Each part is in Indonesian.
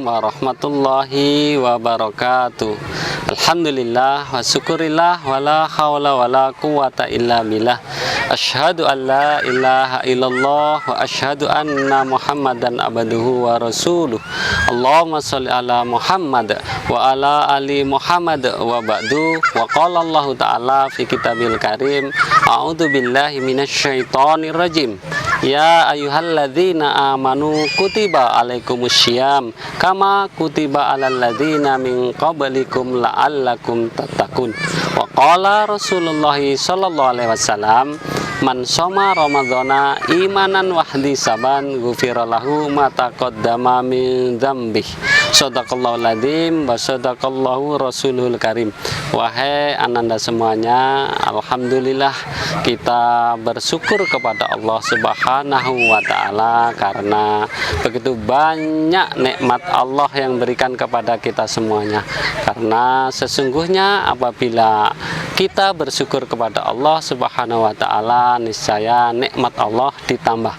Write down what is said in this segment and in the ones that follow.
warahmatullahi wabarakatuh. Alhamdulillah wa syukurillah wa la hawla wa la quwata illa billah. Asyhadu an la ilaha illallah wa asyhadu anna Muhammadan abduhu wa rasuluh. Allahumma sholli ala Muhammad wa ala ali Muhammad wa ba'du. Wa qala Allah ta'ala fi kitabil karim, a'udzu billahi minasyaitonir rajim. Ya ayyuhalladzina amanu kutiba alaikumussyiyam kama kutiba alal ladzina min qablikum la'allakum tattaqun. Wa qala Rasulullah sallallahu alaihi wasallam, man shoma ramadhana imanan wa ihtisaban ghufira lahu ma taqaddama min dzambih. Shadaqallahul adzim wa shadaqallahu rasulul karim. Wahai ananda semuanya, alhamdulillah kita bersyukur kepada Allah Subhanahu wa taala karena begitu banyak nikmat Allah yang berikan kepada kita semuanya. Karena sesungguhnya apabila kita bersyukur kepada Allah Subhanahu wa taala, niscaya nikmat Allah ditambah.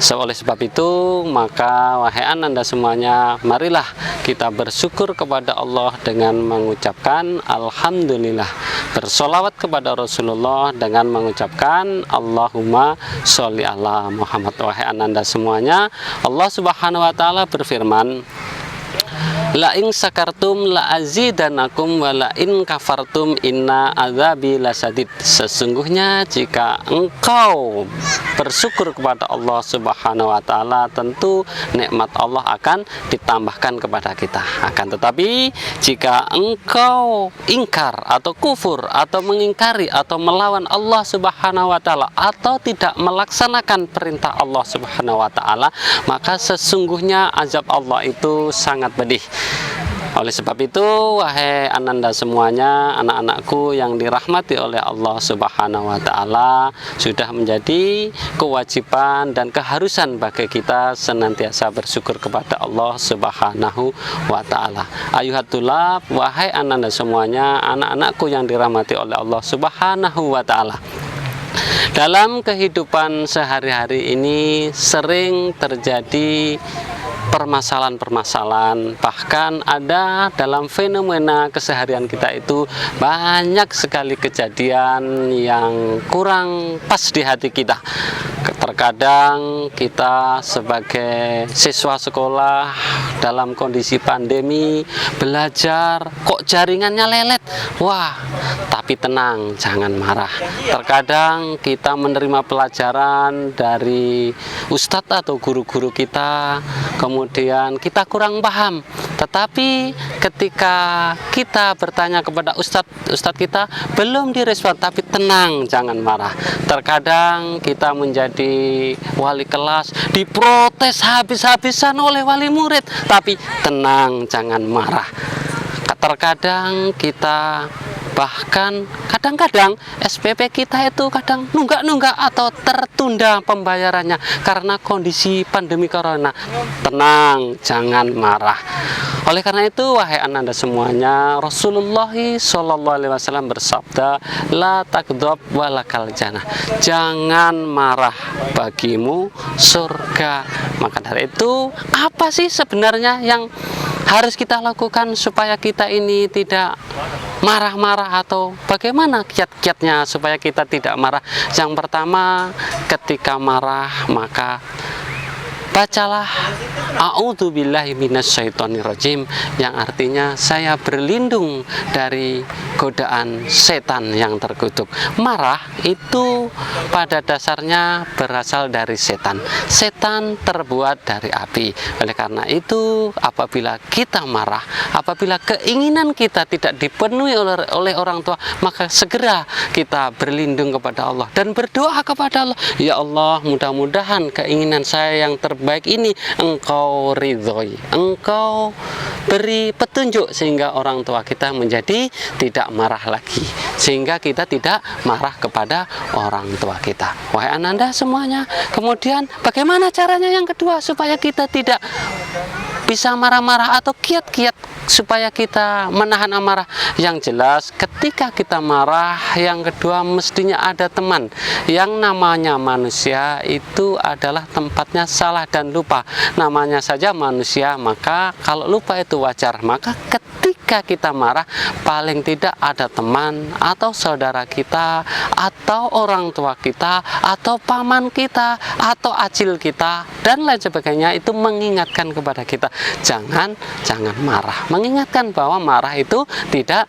Oleh sebab itu, maka wahai ananda semuanya, marilah kita bersyukur kepada Allah dengan mengucapkan alhamdulillah, bersolawat kepada Rasulullah dengan mengucapkan Allahumma sholli ala Muhammad. Wahai ananda semuanya, Allah Subhanahu wa taala berfirman, la in sakartum la azidanakum wa la in kafartum inna azabi lasadid. Sesungguhnya jika engkau bersyukur kepada Allah Subhanahu wa taala, tentu nikmat Allah akan ditambahkan kepada kita. Akan tetapi jika engkau ingkar atau kufur atau mengingkari atau melawan Allah Subhanahu wa taala atau tidak melaksanakan perintah Allah Subhanahu wa taala, maka sesungguhnya azab Allah itu sangat pedih. Oleh sebab itu, wahai ananda semuanya, anak-anakku yang dirahmati oleh Allah Subhanahu wa taala, sudah menjadi kewajiban dan keharusan bagi kita senantiasa bersyukur kepada Allah Subhanahu wa taala. Ayuhatullah, wahai ananda semuanya, anak-anakku yang dirahmati oleh Allah Subhanahu wa taala. Dalam kehidupan sehari-hari ini sering terjadi permasalahan-permasalahan, bahkan ada dalam fenomena keseharian kita itu banyak sekali kejadian yang kurang pas di hati kita. Terkadang kita sebagai siswa sekolah dalam kondisi pandemi belajar, kok jaringannya lelet. Wah, tapi tenang, jangan marah. Terkadang kita menerima pelajaran dari ustadz atau guru-guru kita, kemudian kita kurang paham. Tetapi ketika kita bertanya kepada ustadz kita, belum direspon, tapi tenang, jangan marah. Terkadang kita menjadi wali kelas, diprotes habis-habisan oleh wali murid, tapi tenang, jangan marah. Terkadang kita bahkan kadang-kadang SPP kita itu kadang nunggak-nunggak atau tertunda pembayarannya karena kondisi pandemi corona. Tenang, jangan marah. Oleh karena itu, wahai ananda semuanya, Rasulullah SAW bersabda, la takdzab walakal jannah. Jangan marah, bagimu surga. Maka dari itu, apa sih sebenarnya yang harus kita lakukan supaya kita ini tidak marah-marah, atau bagaimana kiat-kiatnya supaya kita tidak marah? Yang pertama, ketika marah maka bacalah a'udzubillahi minasyaitonirrajim, yang artinya saya berlindung dari godaan setan yang terkutuk. Marah itu pada dasarnya berasal dari setan. Setan terbuat dari api. Oleh karena itu, apabila kita marah, apabila keinginan kita tidak dipenuhi oleh orang tua, maka segera kita berlindung kepada Allah dan berdoa kepada Allah, ya Allah, mudah-mudahan keinginan saya yang terbaik ini Engkau ridhoi, Engkau beri petunjuk sehingga orang tua kita menjadi tidak marah lagi, sehingga kita tidak marah kepada orang tua kita. Wahai ananda semuanya, kemudian bagaimana caranya yang kedua supaya kita tidak bisa marah-marah atau kiat-kiat supaya kita menahan amarah? Yang jelas ketika kita marah, yang kedua mestinya ada teman. Yang namanya manusia itu adalah tempatnya salah dan lupa, namanya saja manusia, maka kalau lupa itu wajar. Maka ketika kita marah, paling tidak ada teman atau saudara kita atau orang tua kita atau paman kita atau acil kita dan lain sebagainya, itu mengingatkan kepada kita jangan marah, mengingatkan bahwa marah itu tidak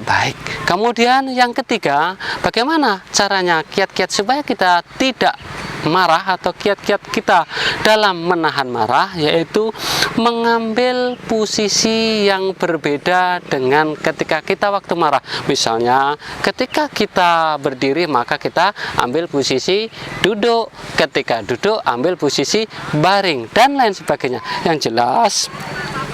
baik. Kemudian yang ketiga, bagaimana caranya kiat-kiat supaya kita tidak marah atau kiat-kiat kita dalam menahan marah, yaitu mengambil posisi yang berbeda dengan ketika kita waktu marah. Misalnya ketika kita berdiri, maka kita ambil posisi duduk, ketika duduk ambil posisi baring dan lain sebagainya. Yang jelas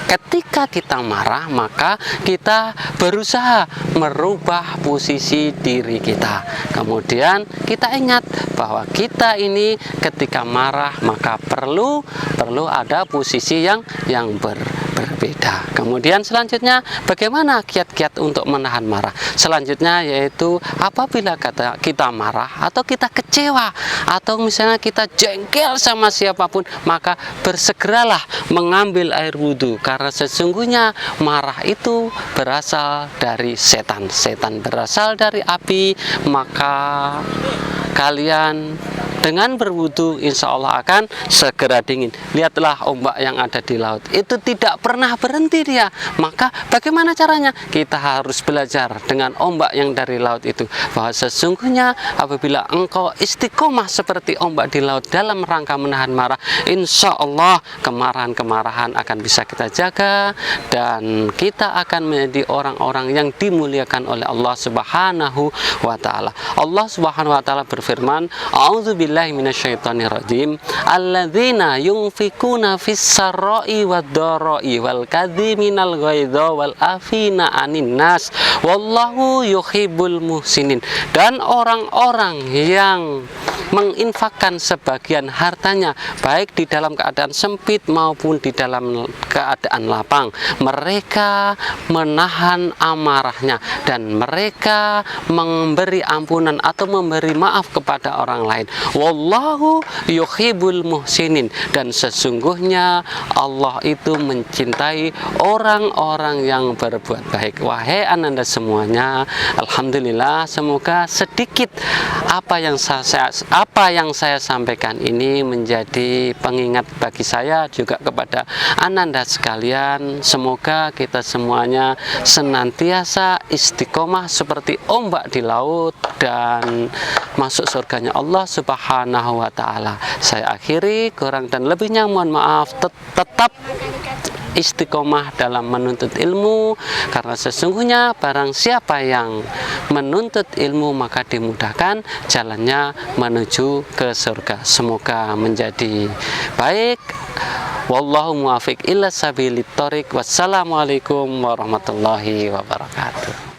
ketika kita marah, maka kita berusaha merubah posisi diri kita. Kemudian kita ingat bahwa kita ini ketika marah maka perlu ada posisi yang berbeda. Kemudian selanjutnya, bagaimana kiat-kiat untuk menahan marah? Selanjutnya yaitu apabila kita marah atau kita kecewa atau misalnya kita jengkel sama siapapun, maka bersegeralah mengambil air wudhu, karena sesungguhnya marah itu berasal dari setan. Setan berasal dari api, maka kalian dengan berwudu insya Allah akan segera dingin. Lihatlah ombak yang ada di laut, itu tidak pernah berhenti dia. Maka bagaimana caranya? Kita harus belajar dengan ombak yang dari laut itu, bahwa sesungguhnya apabila engkau istiqomah seperti ombak di laut dalam rangka menahan marah, insya Allah kemarahan-kemarahan akan bisa kita jaga dan kita akan menjadi orang-orang yang dimuliakan oleh Allah Subhanahu wa Ta'ala. Allah Subhanahu wa Ta'ala berfirman, a'udzubillahi minasyaitonirrajim, alladzina yunfikuna fis sarra'i wad-dharra'i wal kadhiminal ghaidha wal afina anin nas wallahu yuhibbul muhsinin. Dan orang-orang yang menginfakkan sebagian hartanya baik di dalam keadaan sempit maupun di dalam keadaan lapang, mereka menahan amarahnya dan mereka memberi ampunan atau memberi maaf kepada orang lain. Wallahu yuhibbul muhsinin, dan sesungguhnya Allah itu mencintai orang-orang yang berbuat baik. Wahai ananda semuanya, alhamdulillah, semoga sedikit apa yang saya sampaikan ini menjadi pengingat bagi saya juga kepada ananda sekalian. Semoga kita semuanya senantiasa istiqomah seperti ombak di laut dan masuk surganya Allah Subhanahu wa Ta'ala. Saya akhiri, kurang dan lebihnya mohon maaf. Tetap istiqomah dalam menuntut ilmu, karena sesungguhnya barang siapa yang menuntut ilmu maka dimudahkan jalannya menuju ke surga. Semoga menjadi baik. Wallahu muwaffiq ila sabilit thoriq. Wassalamualaikum warahmatullahi wabarakatuh.